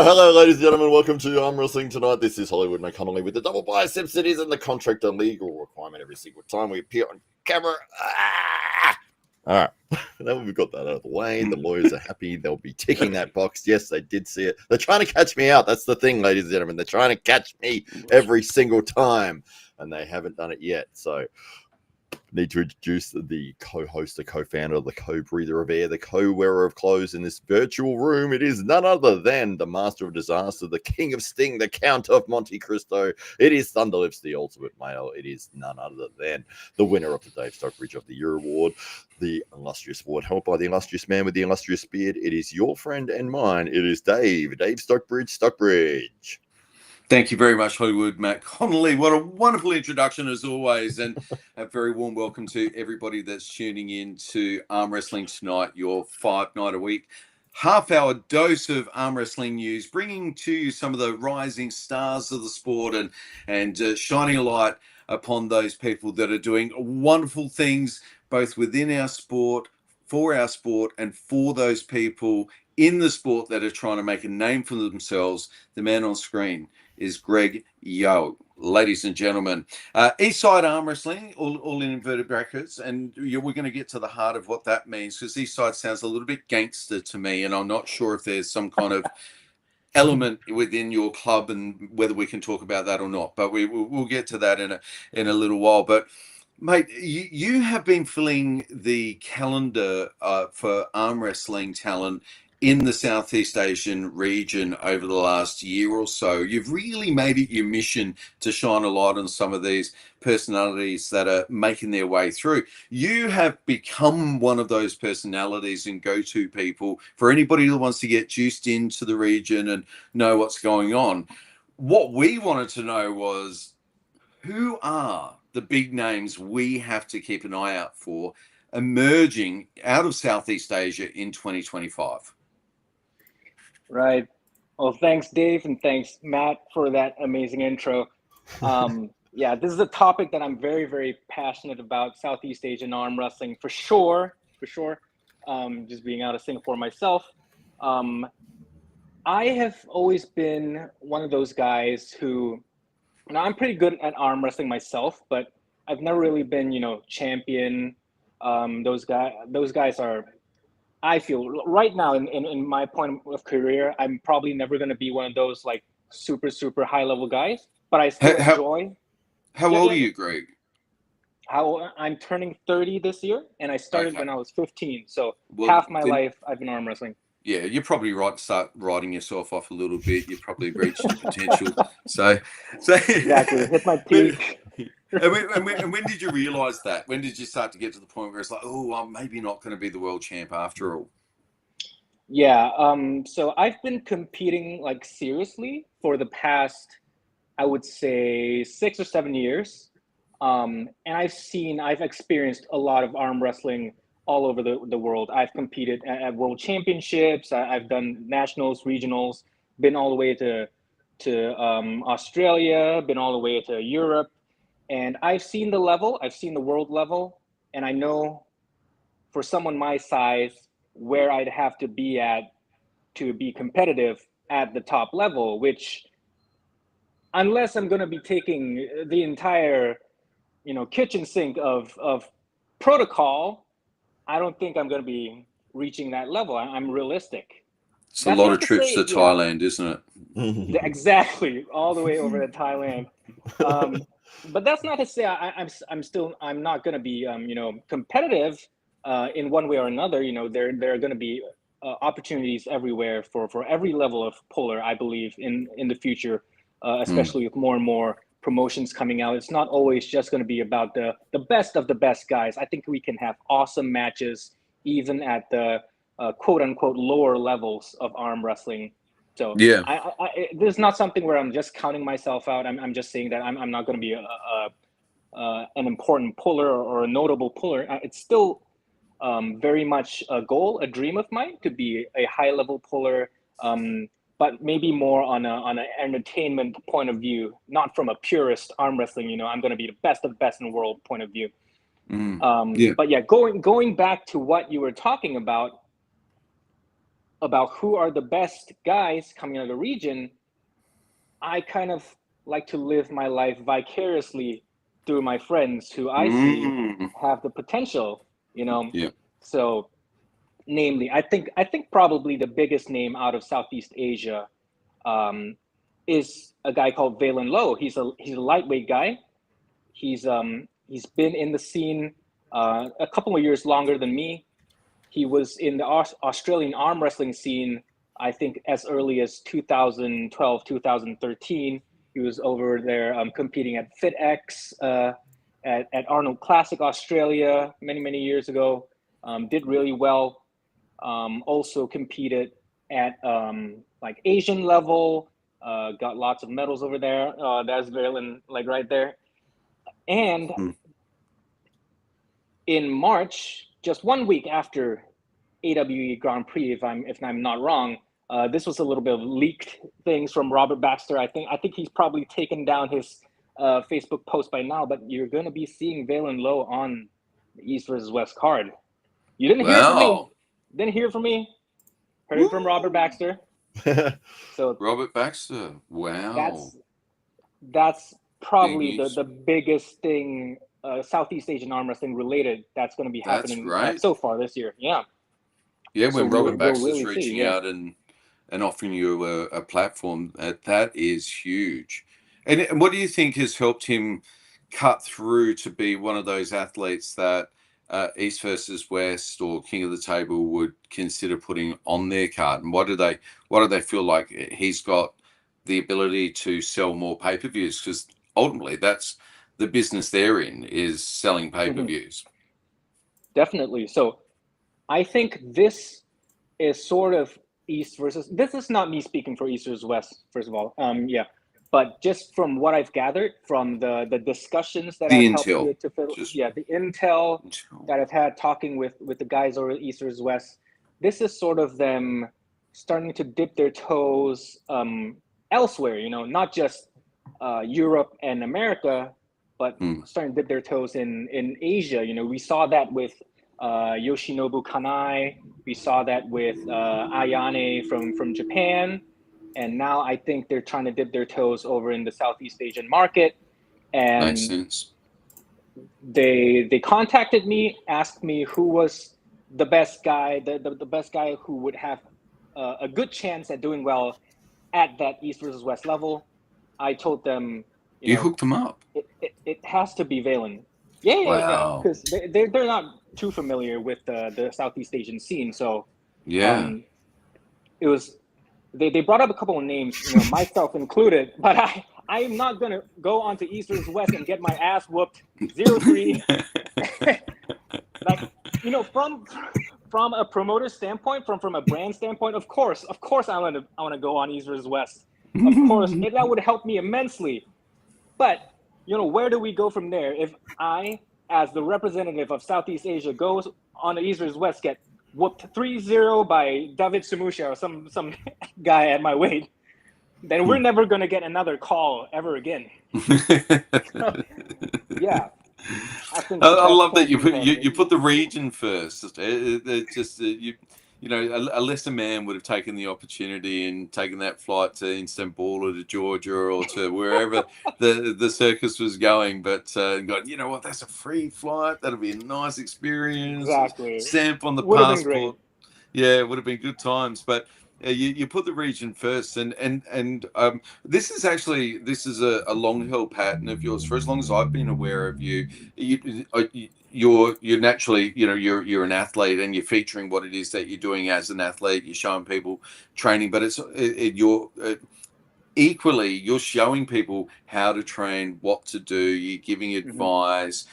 Hello, ladies and gentlemen. Welcome to Arm Wrestling Tonight. This is Hollywood and Connolly with the double biceps. It is in the contract a legal requirement every single time we appear on camera. All right. Now we've got that out of the way. The lawyers are happy. They'll be ticking that box. Yes, they did see it. They're trying to catch me out. That's the thing, ladies and gentlemen. They're trying to catch me every single time, and they haven't done it yet. So need to introduce the co-host, the co-founder, the co-breather of air, the co-wearer of clothes in this virtual room. It is none other than the master of disaster, the king of sting, the count of Monte Cristo. It is Thunderlips, the ultimate male. It is none other than the winner of the Dave Stockbridge of the Year award, the illustrious award held by the illustrious man with the illustrious beard. It is your friend and mine. It is Dave Stockbridge. Thank you very much, Hollywood Matt Connolly. What a wonderful introduction as always, and a very warm welcome to everybody that's tuning in to Arm Wrestling Tonight, your 5-night a week half-hour dose of arm wrestling news, bringing to you some of the rising stars of the sport and shining a light upon those people that are doing wonderful things both within our sport, and for those people in the sport that are trying to make a name for themselves. The man on screen is Greg Yo. Ladies and gentlemen, Eastside Arm Wrestling, all in inverted brackets, and we're going to get to the heart of what that means, because Eastside sounds a little bit gangster to me, and I'm not sure if there's some kind of element within your club and whether we can talk about that or not, but we'll get to that in a little while. But mate, you have been filling the calendar for arm wrestling talent in the Southeast Asian region over the last year or so. You've really made it your mission to shine a light on some of these personalities that are making their way through. You have become one of those personalities and go-to people for anybody who wants to get juiced into the region and know what's going on. What we wanted to know was, who are the big names we have to keep an eye out for emerging out of Southeast Asia in 2025? Right. Well, thanks, Dave, and thanks, Matt, for that amazing intro. Yeah, this is a topic that I'm very, very passionate about, Southeast Asian arm wrestling, for sure. Just being out of Singapore myself. I have always been one of those guys who, I'm pretty good at arm wrestling myself, but I've never really been, champion. Those guys are, I feel right now in my point of career, I'm probably never going to be one of those like super, super high level guys, but I still enjoy. How old are you, Greg? I'm turning 30 this year, and I started when I was 15. So half my life I've been arm wrestling. Yeah, you're probably right to start writing yourself off a little bit. You've probably reached your potential. So exactly, hit my peak. And when did you realize that? When did you start to get to the point where it's like, oh, I'm maybe not going to be the world champ after all? Yeah, so I've been competing like seriously for the past, I would say 6 or 7 years. And I've experienced a lot of arm wrestling all over the world. I've competed at world championships. I've done nationals, regionals, been all the way to Australia, been all the way to Europe. And I've seen the level, I've seen the world level, and I know for someone my size where I'd have to be at to be competitive at the top level, which, unless I'm going to be taking the entire, kitchen sink of protocol, I don't think I'm going to be reaching that level. I'm realistic. It's a lot of trips to Thailand, isn't it? Exactly, all the way over to Thailand. But that's not to say I'm not going to be competitive in one way or another. There are going to be opportunities everywhere for every level of puller, I believe, in the future, especially with more and more promotions coming out. It's not always just going to be about the best of the best guys. I think we can have awesome matches even at the quote unquote lower levels of arm wrestling. So yeah, this is not something where I'm just counting myself out. I'm just saying that I'm not going to be an important puller or a notable puller. It's still very much a goal, a dream of mine to be a high level puller, but maybe more on an entertainment point of view, not from a purist arm wrestling. I'm going to be the best of the best in the world point of view. But yeah, going back to what you were talking about. about who are the best guys coming out of the region, I kind of like to live my life vicariously through my friends who I see have the potential, you know. Yeah. So, namely, I think probably the biggest name out of Southeast Asia is a guy called Valen Low. He's a lightweight guy. He's been in the scene a couple of years longer than me. He was in the Australian arm wrestling scene, I think, as early as 2012, 2013. He was over there competing at FitX, at Arnold Classic Australia many years ago. Did really well. Also competed at like Asian level. Got lots of medals over there. That's Valen, like right there. And in March, just 1 week after AWE Grand Prix, if I'm not wrong, this was a little bit of leaked things from Robert Baxter. I think he's probably taken down his Facebook post by now, but you're going to be seeing Valen Low on the East versus West card. You didn't hear from me. Didn't hear from me. Heard it from Robert Baxter. So Robert Baxter. Wow. That's probably the biggest thing Southeast Asian arm wrestling related that's going to be happening so far this year. Yeah. Yeah, when Robert Baxter's reaching out and offering you a platform, that is huge. And what do you think has helped him cut through to be one of those athletes that East versus West or King of the Table would consider putting on their card? And what do they feel like he's got the ability to sell more pay-per-views? Because ultimately that's the business they're in, is selling pay-per-views. Definitely. So I think this is sort of East versus. This is not me speaking for East versus West, first of all. Yeah, but just from what I've gathered from the discussions that I've helped to fill, the intel that I've had talking with the guys over at East versus West, this is sort of them starting to dip their toes elsewhere. You know, not just Europe and America, but starting to dip their toes in Asia. You know, we saw that with Yoshinobu Kanai. We saw that with Ayane from Japan. And now I think they're trying to dip their toes over in the Southeast Asian market. And makes sense. They contacted me, asked me who was the best guy, the best guy who would have a good chance at doing well at that East versus West level. I told them, you hooked them up. It has to be Valen. Yeah, because they're not too familiar with the Southeast Asian scene. So it was they brought up a couple of names, you know, myself included, but I'm not gonna go on to East versus West and get my ass whooped 0-3. Like, you know, from a promoter standpoint, from a brand standpoint, of course I want to go on East versus West. Of course, that would help me immensely. But, you know, where do we go from there? If I, as the representative of Southeast Asia, goes on the East versus West, get whooped 3-0 by David Sumusha or some guy at my weight, then we're never going to get another call ever again. Yeah. I love that you put the region first. It's just you know, a lesser man would have taken the opportunity and taken that flight to Istanbul or to Georgia or to wherever the circus was going, but got, you know what, that's a free flight. That'll be a nice experience. Exactly. Stamp on the would passport. Yeah, it would have been good times, but you put the region first, and this is a long held pattern of yours for as long as I've been aware of you. You're naturally, you know, you're an athlete, and you're featuring what it is that you're doing as an athlete. You're showing people training, but you're equally, you're showing people how to train, what to do. You're giving advice.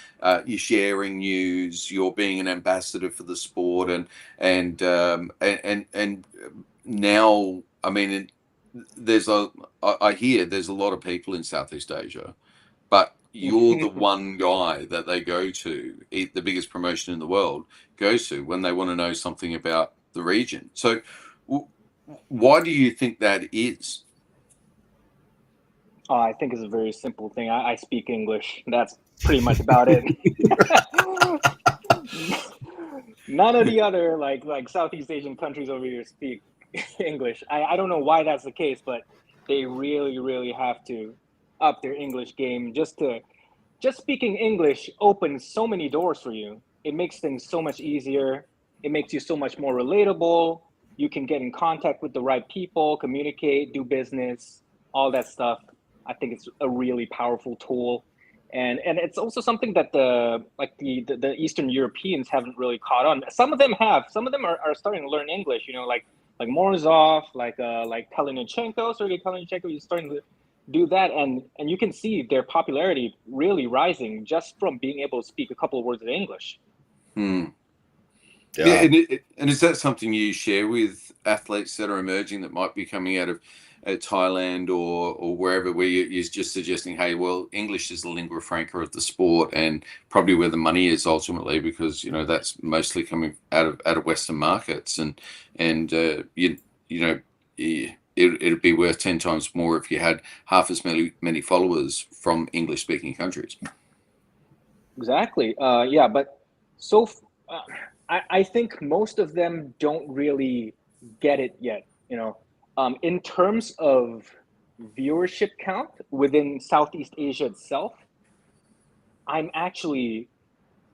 You're sharing news. You're being an ambassador for the sport, and now, I mean, I hear there's a lot of people in Southeast Asia, but you're the one guy that they go to, the biggest promotion in the world goes to when they want to know something about the region. So why do you think that is? I think it's a very simple thing. I speak English. That's pretty much about it. None of the other like Southeast Asian countries over here speak English. I don't know why that's the case, but they really, really have to up their English game. Just speaking English opens so many doors for you. It makes things so much easier. It makes you so much more relatable. You can get in contact with the right people, communicate, do business, all that stuff. I think it's a really powerful tool. And it's also something that the Eastern Europeans haven't really caught on. Some of them have. Some of them are starting to learn English, like Morozov, like Kalinichenko, Sergei Kalinichenko is starting to do that, and you can see their popularity really rising just from being able to speak a couple of words of English. Hmm. Yeah. And is that something you share with athletes that are emerging that might be coming out of Thailand or wherever, where you're just suggesting, hey, well, English is the lingua franca of the sport and probably where the money is ultimately, because that's mostly coming out of Western markets, and it'd be worth 10 times more if you had half as many followers from English speaking countries. Exactly. Yeah, but so I think most of them don't really get it yet. In terms of viewership count within Southeast Asia itself, I'm actually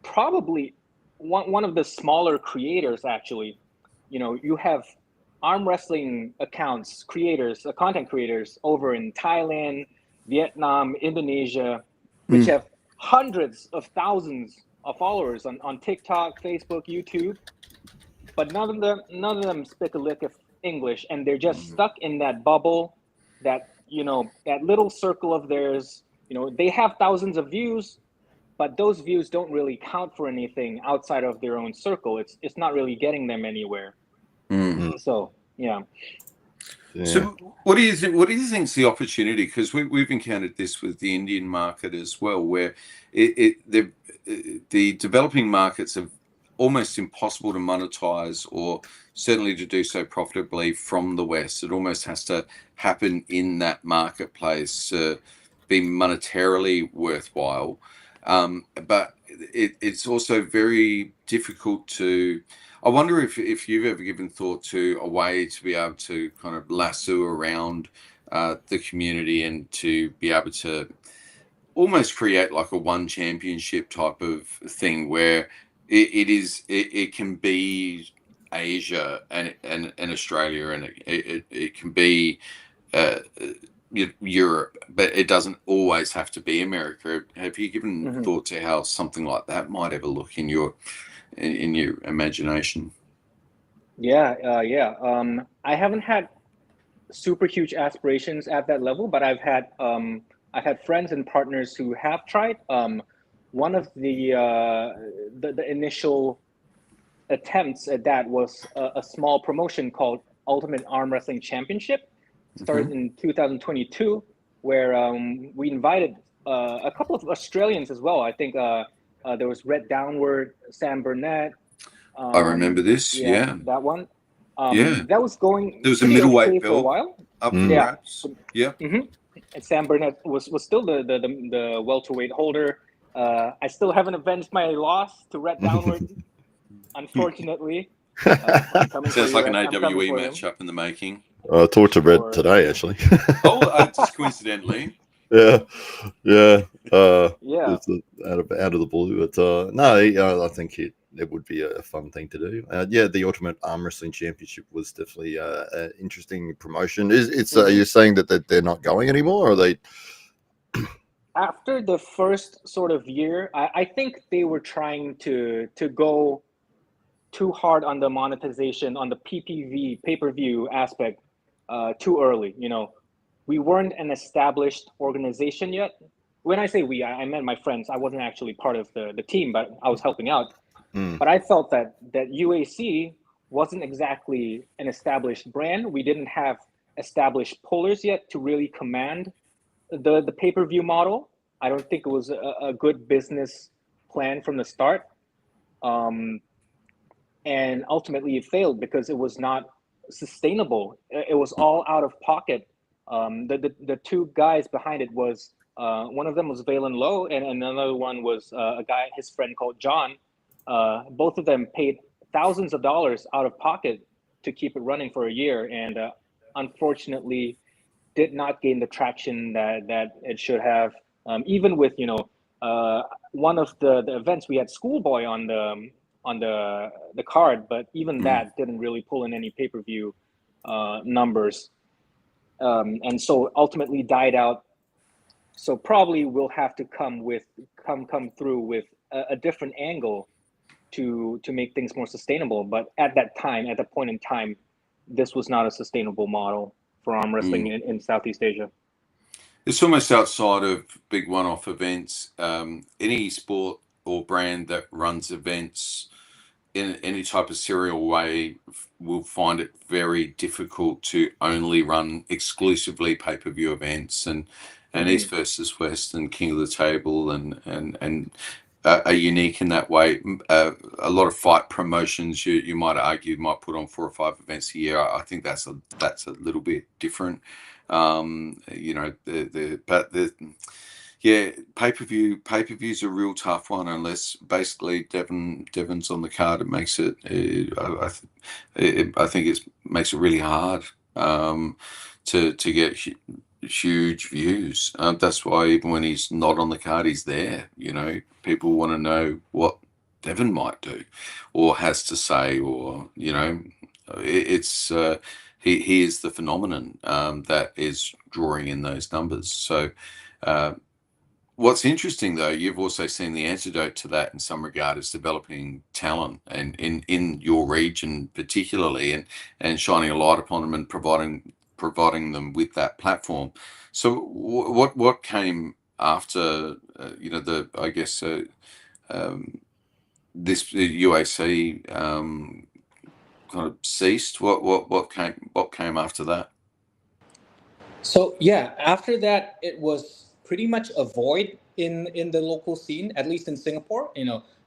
probably one of the smaller creators. Actually, you have arm wrestling accounts, content creators over in Thailand, Vietnam, Indonesia, which have hundreds of thousands of followers on TikTok, Facebook, YouTube, but none of them speak a lick of English, and they're just stuck in that bubble, that little circle of theirs. They have thousands of views, but those views don't really count for anything outside of their own circle. It's not really getting them anywhere. So yeah. So what do you think? What do you think is the opportunity? Because we've encountered this with the Indian market as well, where the developing markets are almost impossible to monetize, or certainly to do so profitably from the West. It almost has to happen in that marketplace to be monetarily worthwhile. But it's also very difficult to. I wonder if you've ever given thought to a way to be able to kind of lasso around the community and to be able to almost create like a one championship type of thing where it can be Asia and Australia, and it can be Europe, but it doesn't always have to be America. Have you given thought to how something like that might ever look in your imagination? Yeah. I haven't had super huge aspirations at that level, but I've had friends and partners who have tried. One of the initial attempts at that was a small promotion called Ultimate Arm Wrestling Championship. It started in 2022, where we invited a couple of Australians as well. I think there was Red Downward, Sam Burnett. I remember this. Yeah. That one. Yeah. That was going. There was a pretty middleweight okay belt for a while. Up for grabs. Yeah. And Sam Burnett was still the welterweight holder. I still haven't avenged my loss to Red Downward, unfortunately. Sounds like an AWE matchup in the making. Talked to Red today, actually. Just coincidentally. Yeah. Yeah. It's out of the blue. But no, I think it would be a fun thing to do. The Ultimate Arm Wrestling Championship was definitely an interesting promotion. Are you saying that they're not going anymore, or are they? After the first sort of year, I think they were trying to go too hard on the monetization, on the PPV, pay-per-view aspect, too early. We weren't an established organization yet. When I say we, I meant my friends. I wasn't actually part of the team, but I was helping out. But I felt that UAC wasn't exactly an established brand. We didn't have established pullers yet to really command the pay-per-view model. I don't think it was a good business plan from the start. And ultimately it failed because it was not sustainable. It was all out of pocket. The two guys behind it was one of them was Valen Lowe, and another one was a guy, his friend called John. Both of them paid thousands of dollars out of pocket to keep it running for a year, and unfortunately did not gain the traction that it should have. Even with one of the events, we had Schoolboy on the card, but even that didn't really pull in any pay-per-view numbers, and so ultimately died out. So probably we'll have to come through with a different angle to make things more sustainable. But at that point in time, this was not a sustainable model for arm wrestling in Southeast Asia. It's almost outside of big one-off events. Any sport or brand that runs events in any type of serial way will find it very difficult to only run exclusively pay-per-view events, and East versus West and King of the Table and are unique in that way. A lot of fight promotions you might argue might put on 4 or 5 events a year. I think that's a little bit different. Pay-per-view's a real tough one unless basically Devon's on the card. It makes it. I think it makes it really hard to get huge views. That's why even when he's not on the card, he's there. People want to know what Devon might do or has to say, or it's he is the phenomenon that is drawing in those numbers. So what's interesting though, you've also seen the antidote to that in some regard is developing talent and in your region particularly, and shining a light upon them and providing them with that platform. So what came after this UAC kind of ceased? What came after that? So yeah, after that it was pretty much a void in the local scene, at least in Singapore.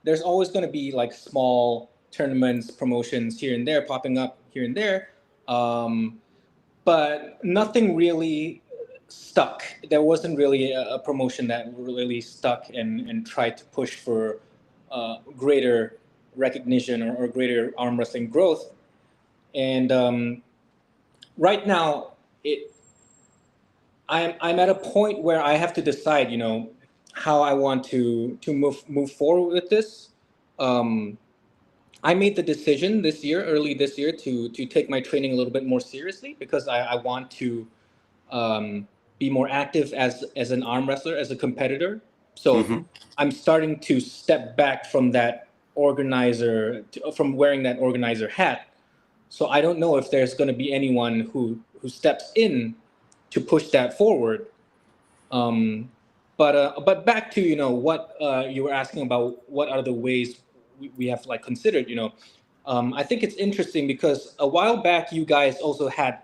There's always going to be like small tournaments, promotions here and there popping up here and there, but nothing really stuck. There wasn't really a promotion that really stuck and tried to push for greater recognition or greater arm wrestling growth. And right now, I'm at a point where I have to decide, how I want to move forward with this. I made the decision early this year, to take my training a little bit more seriously, because I want to be more active as an arm wrestler, as a competitor. So I'm starting to step back from that from wearing that organizer hat. So I don't know if there's going to be anyone who steps in to push that forward. But back to what you were asking about, what are the ways we have considered. I think it's interesting because a while back you guys also had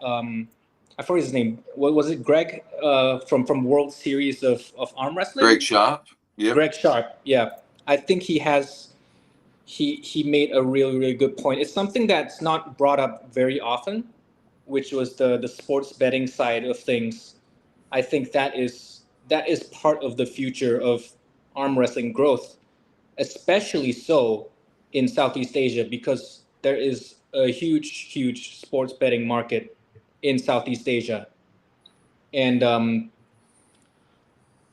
I forget his name. What was it? Greg from World Series of Arm Wrestling. Greg Sharp. Yeah. Greg Sharp. Yeah, I think he made a really, really good point. It's something that's not brought up very often, which was the sports betting side of things. I think that is part of the future of arm wrestling growth, especially so in Southeast Asia, because there is a huge sports betting market in Southeast Asia. And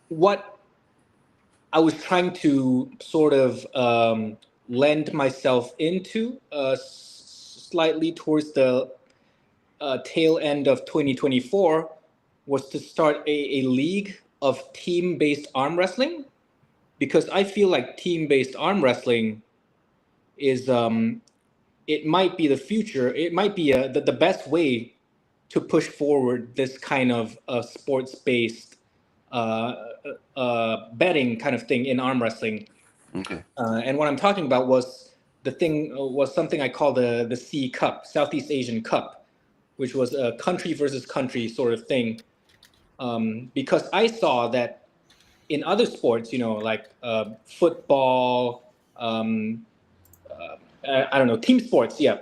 what I was trying to sort of lend myself into slightly towards the tail end of 2024 was to start a league of team-based arm wrestling, because I feel like team-based arm wrestling is it might be the future. It might be the best way to push forward this kind of sports-based betting kind of thing in arm wrestling. Okay. And what I'm talking about was something I call the C Cup, Southeast Asian Cup, which was a country versus country sort of thing. Because I saw that in other sports, like football, I don't know, team sports. Yeah,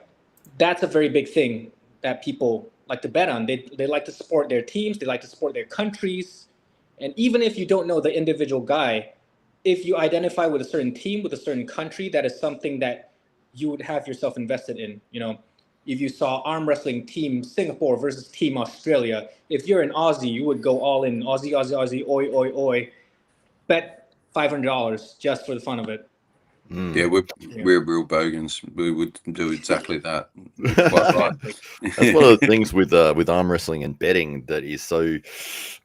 that's a very big thing that people like to bet on. They like to support their teams. They like to support their countries. And even if you don't know the individual guy, if you identify with a certain team, with a certain country, that is something that you would have yourself invested in. if you saw arm wrestling team Singapore versus team Australia, if you're an Aussie, you would go all in Aussie, Aussie, Aussie, oi, oi, oi, bet $500 just for the fun of it. Yeah, we're real bogans. We would do exactly that. Quite right. That's one of the things with arm wrestling and betting that is so.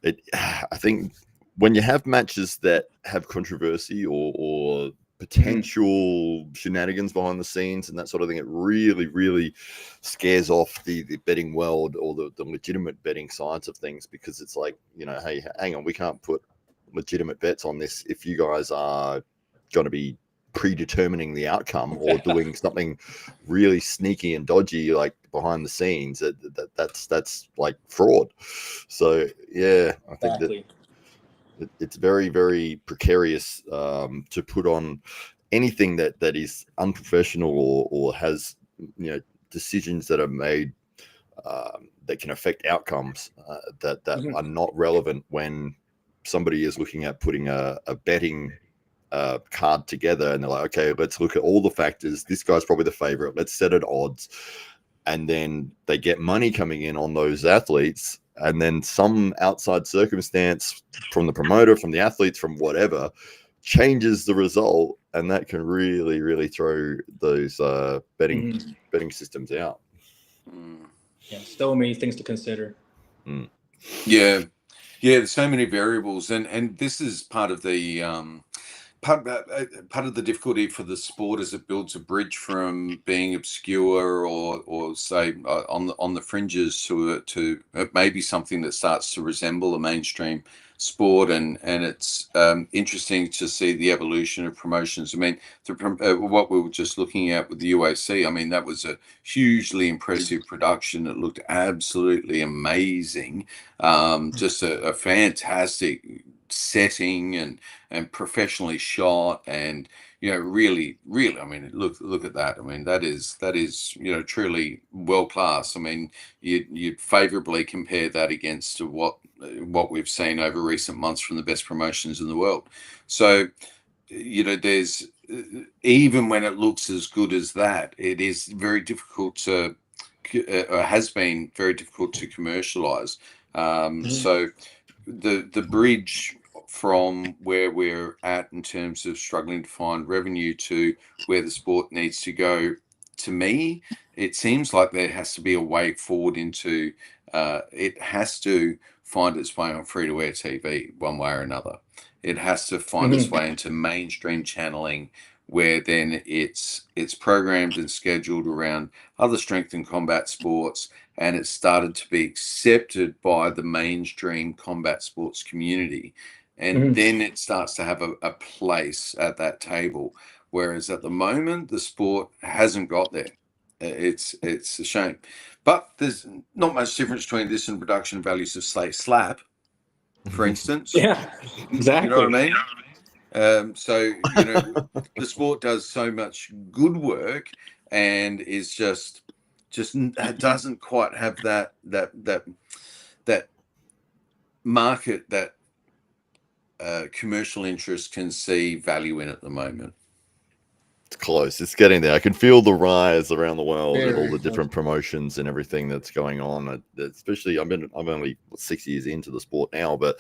I think when you have matches that have controversy or potential shenanigans behind the scenes and that sort of thing, it really, really scares off the betting world or the legitimate betting sides of things, because it's like, hey, hang on, we can't put legitimate bets on this if you guys are going to be predetermining the outcome or doing something really sneaky and dodgy like behind the scenes. That's like fraud. So yeah, I think that it's very, very precarious to put on anything that is unprofessional or has decisions that are made that can affect outcomes that are not relevant when somebody is looking at putting a betting card together, and they're like, okay, let's look at all the factors. This guy's probably the favorite. Let's set it odds. And then they get money coming in on those athletes, and then some outside circumstance from the promoter, from the athletes, from whatever, changes the result, and that can really, really throw those betting systems out. Yeah, so many things to consider. Yeah, there's so many variables, and this is part of the part of the difficulty for the sport as it builds a bridge from being obscure or say on the fringes to maybe something that starts to resemble a mainstream sport, and it's interesting to see the evolution of promotions. I mean, what we were just looking at with the UAC, I mean, that was a hugely impressive production. It looked absolutely amazing, just a fantastic setting and professionally shot, and really, I mean, look at that. I mean, that is truly world class. I mean, you'd favorably compare that against what we've seen over recent months from the best promotions in the world. So there's even when it looks as good as that, it is very difficult to has been very difficult to commercialize. So the bridge from where we're at in terms of struggling to find revenue to where the sport needs to go, to me, it seems like there has to be a way forward into it has to find its way on free-to-air TV one way or another. It has to find its way into mainstream channeling, where then it's programmed and scheduled around other strength and combat sports, and it's started to be accepted by the mainstream combat sports community. And then it starts to have a place at that table. Whereas at the moment, the sport hasn't got there. It's a shame. But there's not much difference between this and production values of Slap, for instance. Yeah, exactly. You know what I mean? So, the sport does so much good work and is just doesn't quite have that market that commercial interest can see value in at the moment. It's close. It's getting there. I can feel the rise around the world and all Very the different promotions and everything that's going on. Especially, I'm only 6 years into the sport now, but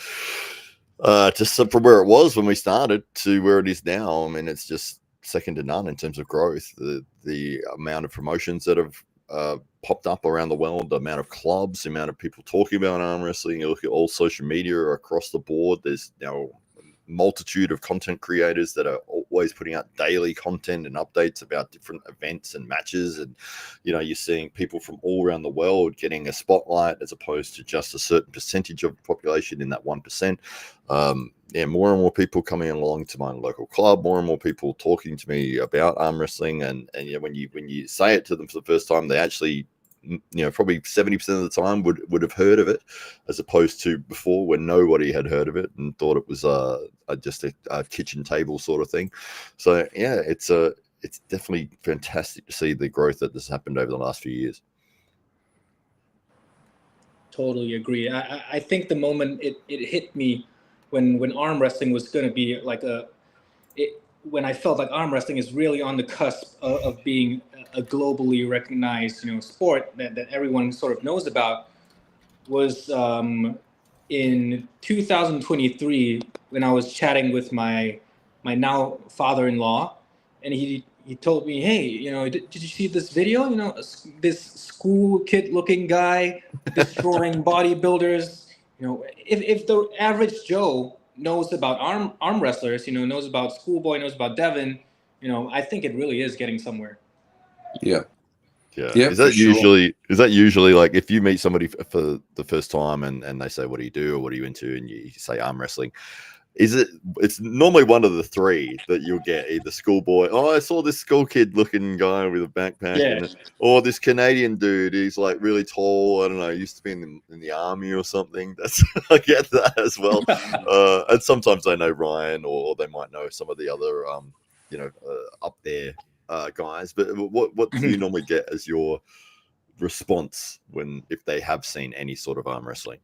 just from where it was when we started to where it is now, I mean, it's just second to none in terms of growth. The amount of promotions that have popped up around the world, the amount of clubs, the amount of people talking about arm wrestling. You look at all social media across the board. There's now a multitude of content creators that are always putting out daily content and updates about different events and matches, and you're seeing people from all around the world getting a spotlight as opposed to just a certain percentage of the population in that 1%. More and more people coming along to my local club, more and more people talking to me about arm wrestling, and when you say it to them for the first time, they actually probably 70% of the time would have heard of it, as opposed to before when nobody had heard of it and thought it was just a kitchen table sort of thing. So yeah, it's definitely fantastic to see the growth that has happened over the last few years. Totally agree. I think the moment it hit me when arm wrestling was going to be like when I felt like arm wrestling is really on the cusp of being a globally recognized, sport that everyone sort of knows about, was in 2023 when I was chatting with my now father-in-law, and he told me, hey, did you see this video? This school kid looking guy destroying bodybuilders. If the average Joe knows about arm wrestlers, knows about Schoolboy, knows about Devin, I think it really is getting somewhere. Yeah. Yeah. Yeah, Is that sure. usually like if you meet somebody for the first time and they say, what do you do or what are you into? And you say arm wrestling. It's normally one of the three that you'll get, either Schoolboy. Oh, I saw this school kid looking guy with a backpack, or this Canadian dude. He's like really tall. I don't know. Used to be in the army or something. That's I get that as well. And sometimes they know Ryan, or they might know some of the other up there guys. But what do you normally get as your response if they have seen any sort of arm wrestling?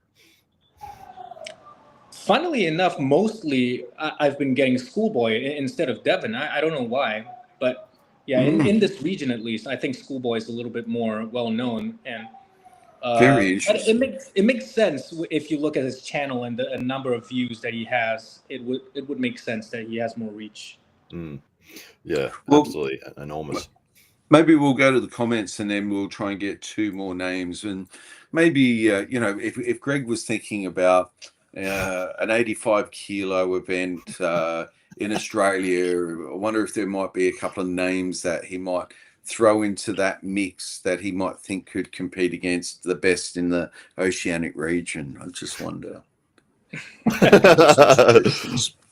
Funnily enough, mostly I've been getting Schoolboy instead of Devin. I don't know why, but yeah, in this region at least, I think Schoolboy is a little bit more well known, and very interesting. It makes sense if you look at his channel and the number of views that he has. It would make sense that he has more reach. Yeah, absolutely enormous. Maybe we'll go to the comments and then we'll try and get two more names, and maybe if Greg was thinking about an 85 kilo event in Australia, I wonder if there might be a couple of names that he might throw into that mix that he might think could compete against the best in the Oceanic region. I just wonder.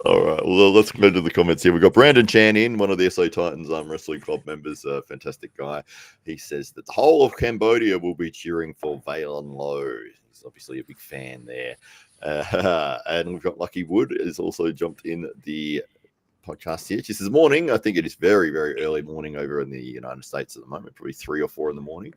All right, well, let's go to the comments here. We've got Brandon Chan in, one of the SO Titans Arm Wrestling Club members, a fantastic guy. He says that the whole of Cambodia will be cheering for Valen Lowe. He's obviously a big fan there. And we've got Lucky Wood has also jumped in the podcast here. She says, morning. I think it is very, very early morning over in the United States at the moment, probably 3 or 4 in the morning.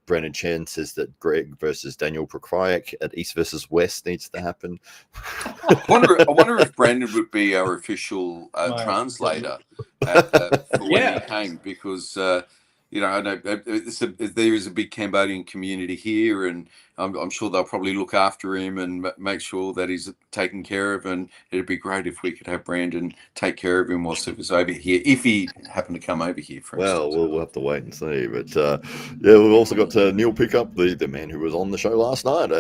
Brandon Chen says that Greg versus Daniel Prokrajek at East versus West needs to happen. I wonder if Brandon would be our official translator for when he came, because I know there is a big Cambodian community here, and I'm sure they'll probably look after him and make sure that he's taken care of. And it'd be great if we could have Brandon take care of him whilst he was over here, if he happened to come over here. We'll have to wait and see. But we've also got Neil Pickup, the man who was on the show last night,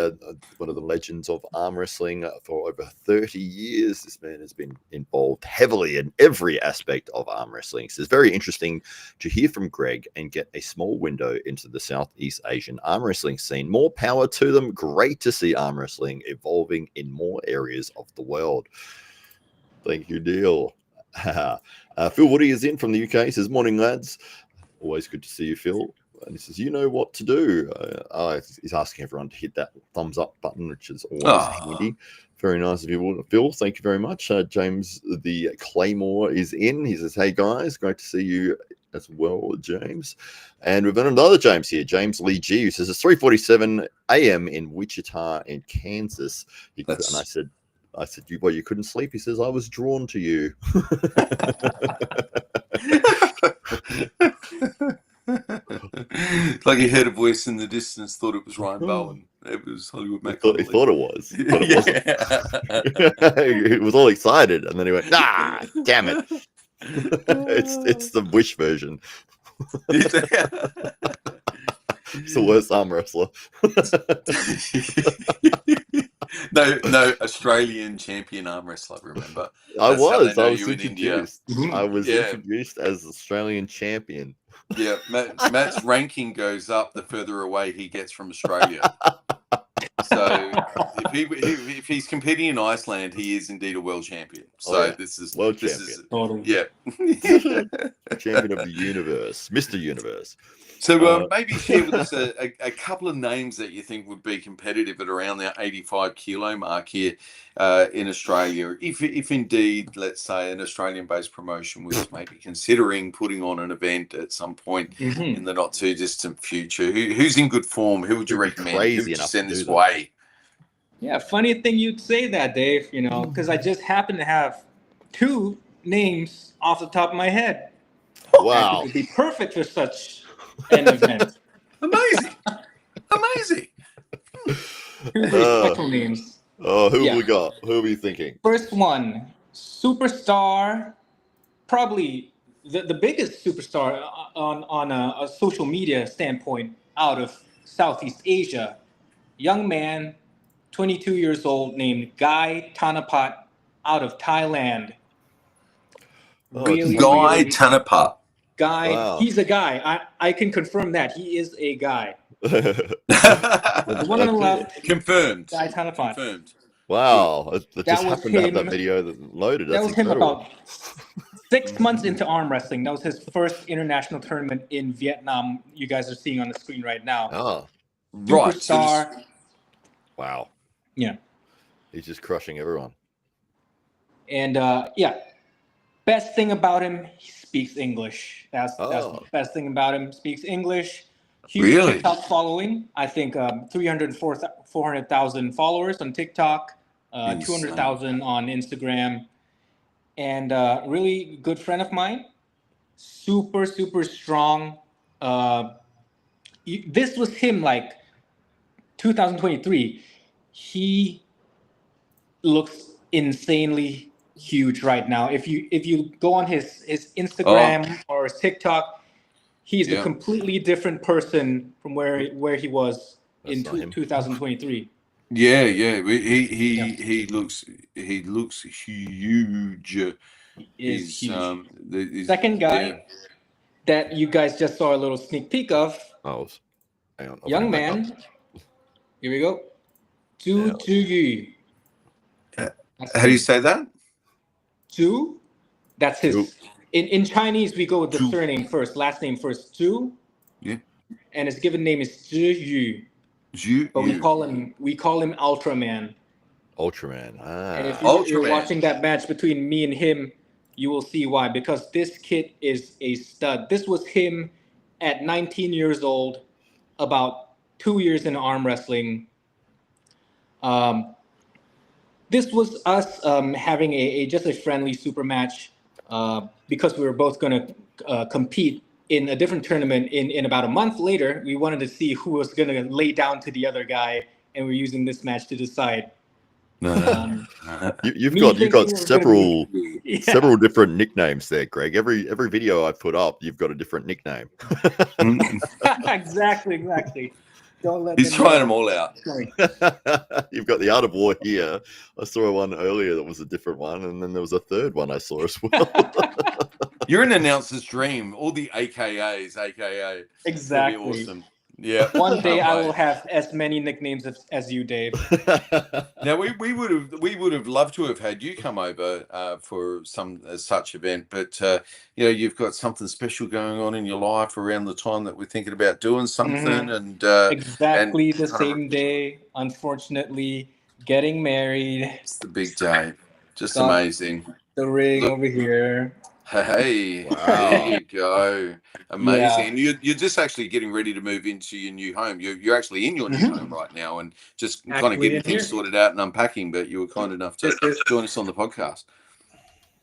one of the legends of arm wrestling for over 30 years. This man has been involved heavily in every aspect of arm wrestling. So it's very interesting to hear from Greg and get a small window into the Southeast Asian arm wrestling scene. More power to them. Great to see arm wrestling evolving in more areas of the world. Thank you, Neil. Phil Woody is in from the UK. He says, morning, lads. Always good to see you, Phil. And he says, you know what to do. He's asking everyone to hit that thumbs up button, which is always handy. Very nice of you, Phil. Thank you very much. James the Claymore is in. He says, hey, guys, great to see you as well, James. And we've got another James here, James Lee G, who says it's 3:47 a.m. in Wichita in Kansas. And I said, you couldn't sleep? He says, I was drawn to you. Like he heard a voice in the distance, thought it was Ryan Bowen. It was Hollywood Mac. He thought it was. But it wasn't. He was all excited, and then he went, damn it. It's the Wish version. He's the worst arm wrestler. No Australian champion arm wrestler, remember? I was introduced. I was introduced as Australian champion. Yeah, Matt's ranking goes up the further away he gets from Australia. So if he's competing in Iceland, he is indeed a world champion. So this is world champion. Champion of the universe, Mr. Universe. So maybe share with us a couple of names that you think would be competitive at around the 85 kilo mark here in Australia. If indeed, let's say, an Australian-based promotion was maybe considering putting on an event at some point in the not too distant future. Who's in good form? Who would you recommend? Who would you send this way? Yeah, funny thing you'd say that, Dave, because I just happen to have two names off the top of my head. Wow. It would be perfect for such an event. Amazing. Amazing. Here's the respectful names. Oh, who Yeah. we got? Who are we thinking? First one, superstar, probably the biggest superstar on a social media standpoint out of Southeast Asia. Young man, 22 years old, named Guy Thanapat out of Thailand. Oh, Really, it's something- Guy really, Thanapat. Guy. Wow. He's a guy. I can confirm that he is a guy. The one on the Okay. left, Confirmed. Guy Thanapat. Confirmed. Wow, it That just was happened to have that him- video that loaded. That That's was him incredible. about 6 months into arm wrestling. That was his first international tournament in Vietnam. You guys are seeing on the screen right now. Oh, Right. So Superstar. wow. Yeah. He's just crushing everyone. And best thing about him, he speaks English. That's the best thing about him. Speaks English. Huge Really? TikTok following. I think 400,000 followers on TikTok, Insane. 200,000 on Instagram, and really good friend of mine. Super, super strong. This was him like 2023. He looks insanely huge right now. If you go on his Instagram or his TikTok, he's a completely different person from where he was in That's not him. 2023. yeah. He looks huge. He is He's, huge. Second guy that you guys just saw a little sneak peek of, Oh, hang on. I'll young bring it back man. Here we go. Zhu Zhiyu. How do you say that? Zhu. That's his. Zhu. In Chinese, we go with the Zhu. surname first, last name first. Zhu. Yeah. And his given name is Zhiyu. But we call him Ultraman. Ultraman. And if Ah. you're Ultraman. watching that match between me and him, you will see why. Because this kid is a stud. This was him at 19 years old, about 2 years in arm wrestling. This was us having just a friendly super match because we were both going to compete in a different tournament in about a month later. We wanted to see who was going to lay down to the other guy, and we're using this match to decide. You've Me got thinking it was gonna several Yeah. several different nicknames there, Greg. Every video I put up, you've got a different nickname. Exactly. Don't let He's them trying know. them all out. Sorry. You've got the Art of War here. I saw one earlier that was a different one, and then there was a third one I saw as well. You're an announcer's dream. All the AKAs, AKA. Exactly. That'd be awesome. Yeah. One day Can't I wait. will have as many nicknames as you, Dave. Now we would have loved to have had you come over for some such event, but you've got something special going on in your life around the time that we're thinking about doing something, and Exactly and the kind of- same day, unfortunately, getting married. it's the big day. Just Got- amazing. The ring Look. over here. Hey, Wow. there you go. Amazing. Yeah. And you're just actually getting ready to move into your new home. You're actually in your new home right now and just kind of Actually getting in things here. sorted out and unpacking, but you were kind enough to This is join us on the podcast.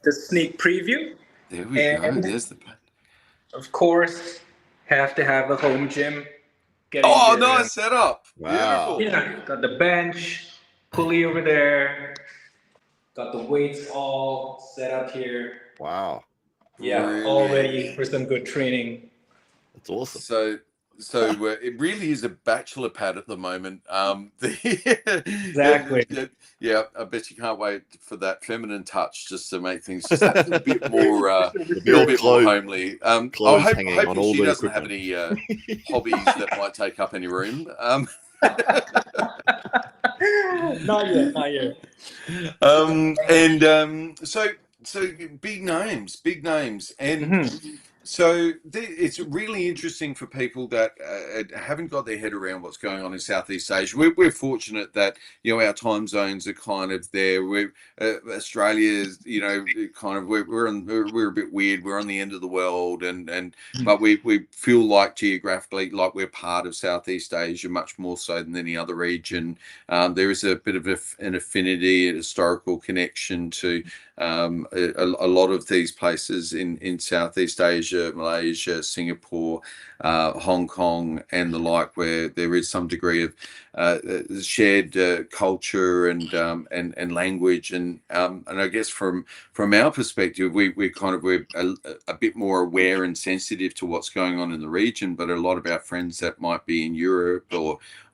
the sneak preview. There we go. And- There's the Of course, have to have a home gym. Getting Oh, the- nice setup. Wow. Beautiful. Yeah, got the bench, pulley over there. Got the weights all set up here. Wow, Yeah, all ready for some good training. that's awesome. So it really is a bachelor pad at the moment. Exactly. Yeah, I bet you can't wait for that feminine touch just to make things just a little bit more, a All bit more clothes- homely. I clothes hope, hanging on hopefully all she the doesn't have equipment. any hobbies that might take up any room. Not yet. So big names, and Mhm. So it's really interesting for people that haven't got their head around what's going on in Southeast Asia. We're fortunate that, you know, our time zones are kind of there. Australia's, you know, kind of we're a bit weird. We're on the end of the world, but we feel like geographically like we're part of Southeast Asia much more so than any other region. There is a bit of an affinity, a historical connection to a lot of these places in Southeast Asia, Malaysia, Singapore, Hong Kong, and the like, where there is some degree of shared culture and language, and I guess from our perspective, we're a bit more aware and sensitive to what's going on in the region. But a lot of our friends that might be in Europe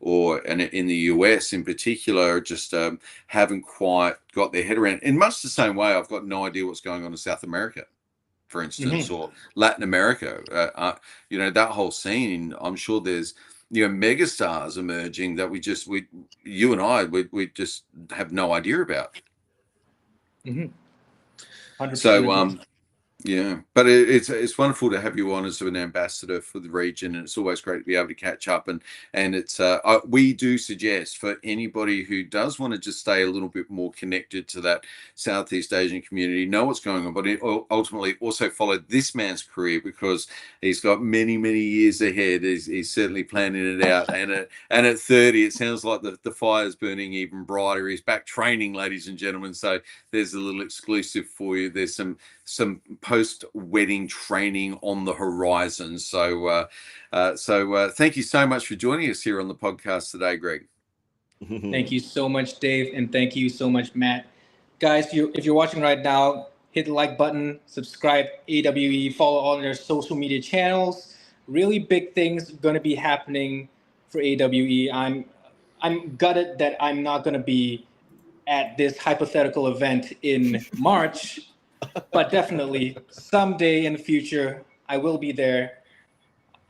or in the US in particular just haven't quite got their head around. In much the same way, I've got no idea what's going on in South America, for instance, or Latin America. You know, that whole scene. I'm sure there's, you know, megastars emerging that you and I just have no idea about. 100%. So yeah, but it's wonderful to have you on as an ambassador for the region, and it's always great to be able to catch up. And it's we do suggest for anybody who does want to just stay a little bit more connected to that Southeast Asian community, know what's going on, but ultimately also follow this man's career, because he's got many years ahead. He's certainly planning it out, and at 30, it sounds like the fire's burning even brighter. He's back training, ladies and gentlemen. So there's a little exclusive for you. There's some post-wedding training on the horizon. So thank you so much for joining us here on the podcast today, Greg. Thank you so much, Dave, and thank you so much, Matt. Guys, if you're watching right now, hit the like button, subscribe, AWE, follow all their social media channels. Really big things going to be happening for AWE. I'm gutted that I'm not going to be at this hypothetical event in March, but definitely someday in the future, I will be there.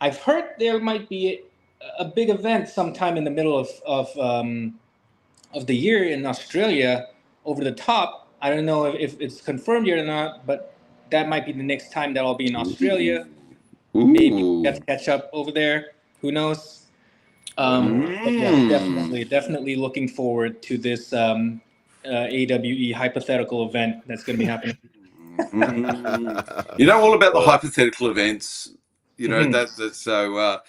I've heard there might be a big event sometime in the middle of the year in Australia, over the top. I don't know if it's confirmed yet or not, but that might be the next time that I'll be in Australia. Ooh. Maybe get to catch up over there. Who knows? But yeah, definitely looking forward to this AWE hypothetical event that's going to be happening. You know all about the hypothetical events. You know that's so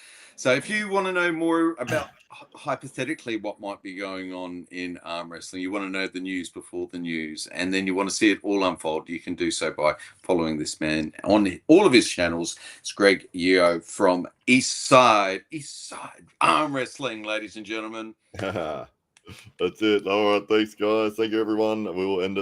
if you want to know more about hypothetically what might be going on in arm wrestling, you want to know the news before the news, and then you want to see it all unfold, you can do so by following this man on all of his channels. It's Greg Yeo from Eastside Arm Wrestling, ladies and gentlemen. That's it. All right, thanks guys, thank you everyone. We will end it